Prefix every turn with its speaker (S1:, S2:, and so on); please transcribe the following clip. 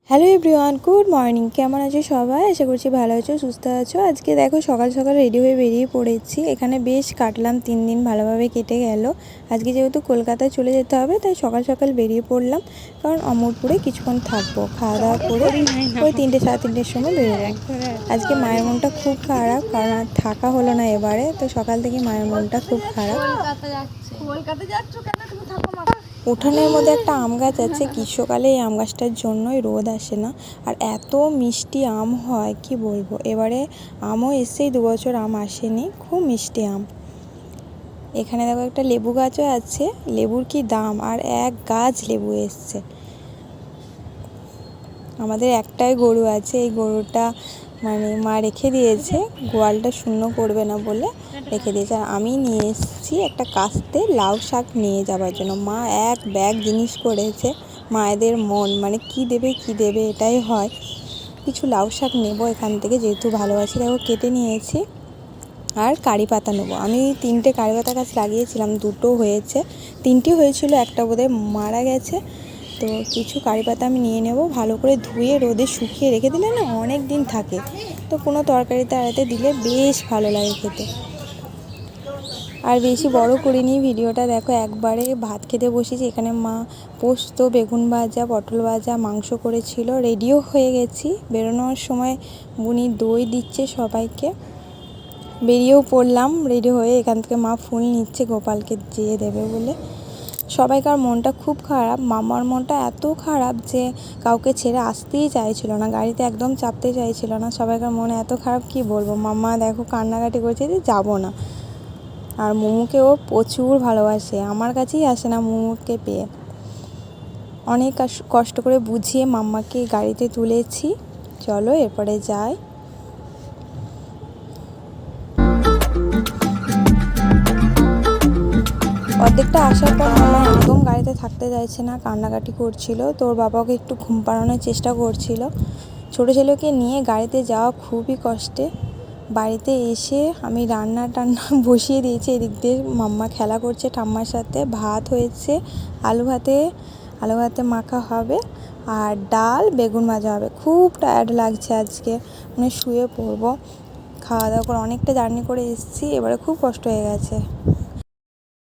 S1: Hello everyone, good morning. কেমন আছো সবাই? আশা করছি ভালো আছো, সুস্থ আছো। আজকে দেখো সকাল সকাল রেডি হয়ে বেরিয়ে পড়েছি। এখানে বেশ কাটলাম, 3 দিন ভালোভাবে কেটে গেল। আজকে যেহেতু কলকাতায় চলে যেতে হবে, তাই সকাল সকাল বেরিয়ে পড়লাম, কারণ অমরপুরে কিছুক্ষণ থাকবো। খাওয়া দাওয়া করে ওই 3টে সাড়ে 3টের সময় বেরোবো। আজকে মায়ের মনটা খুব খারাপ, কারণ আর থাকা হলো না এবারে। তো সকাল থেকে মায়ের মনটা খুব খারাপ।
S2: কলকাতা যাচ্ছ কেন? তুমি থাকো মা।
S1: উঠানের মধ্যে একটা আম গাছ আছে। গ্রীষ্মকালে এই আম গাছটার জন্যই রোদ আসে না, আর এত মিষ্টি আম হয় কি বলবো। এবারে আমও এসেই 2 বছর আম আসেনি, খুব মিষ্টি আম। এখানে দেখো একটা লেবু গাছও আছে। লেবুর কি দাম, আর এক গাছ লেবু এসছে। আমাদের একটাই গরু আছে, এই গরুটা মা রেখে দিয়েছে, গোয়ালটা শূন্য করবে না বলে রেখে দিয়েছে। আর আমি নিয়ে এসেছি একটা কাস্তে লাউ শাক নিয়ে যাওয়ার জন্য। মা এক ব্যাগ জিনিস করেছে। মায়েদের মন কি দেবে এটাই হয়। কিছু লাউ শাক নেবো এখান থেকে, যেহেতু ভালোবাসি। দেখো কেটে নিয়েছি। আর কারি পাতা নেবো। আমি 3টে কারি পাতা গাছ লাগিয়েছিলাম, 2টো হয়েছে। 3টি হয়েছিল, একটা বোধহয় মারা গেছে। তো কিছু কারি পাতা আমি নিয়ে নেব। ভালো করে ধুয়ে রোদে শুকিয়ে রেখে দিলে না অনেক দিন থাকে। তো কোনো তরকারিতে আড়াতে দিলে বেশ ভালো লাগে খেতে। আর বেশি বড় করিনি ভিডিওটা। দেখো একবারে ভাত খেতে বসেছি। এখানে মা পোস্ত, বেগুন ভাজা, পটল ভাজা, মাংস করেছিল। রেডিও হয়ে গেছি। বেরোনোর সময় বুনি দই দিচ্ছে সবাইকে। বেরিয়েও পড়লাম রেডি হয়ে। এখান থেকে মা ফুল নিচ্ছে গোপালকে দিয়ে দেবে বলে। সবাইকার মনটা খুব খারাপ। মামার মনটা এত খারাপ যে কাউকে ছেড়ে আসতেই চাইছিল না, গাড়িতে একদম চাপতে চাইছিল না। সবাইকার মন এত খারাপ কি বলবো। মামা দেখো কান্নাকাটি করছে যে যাবো না। আর মোমোকে ও প্রচুর ভালোবাসে, আমার কাছেই আসে না মোমোকে পেয়ে। অনেক কষ্ট করে বুঝিয়ে মাম্মাকে গাড়িতে তুলেছি। চলো এরপরে যাই। অর্ধেকটা আসার পর মামা একদম গাড়িতে থাকতে চাইছে না, কান্নাকাটি করছিল। তোর বাবাকে একটু ঘুম পাড়ানোর চেষ্টা করছিল। ছোটো ছেলেকে নিয়ে গাড়িতে যাওয়া খুবই কষ্টে। বাড়িতে এসে আমি রান্না বসিয়ে দিয়েছি। এদিক দিয়ে মাম্মা খেলা করছে ঠাম্মার সাথে। ভাত হয়েছে, আলু ভাতে মাখা হবে, আর ডাল, বেগুন ভাজা হবে। খুব টায়ার্ড লাগছে আজকে, শুয়ে পড়বো। খাওয়া দাওয়া করে অনেকটা জার্নি করে এসেছি, এবারে খুব কষ্ট হয়ে গেছে।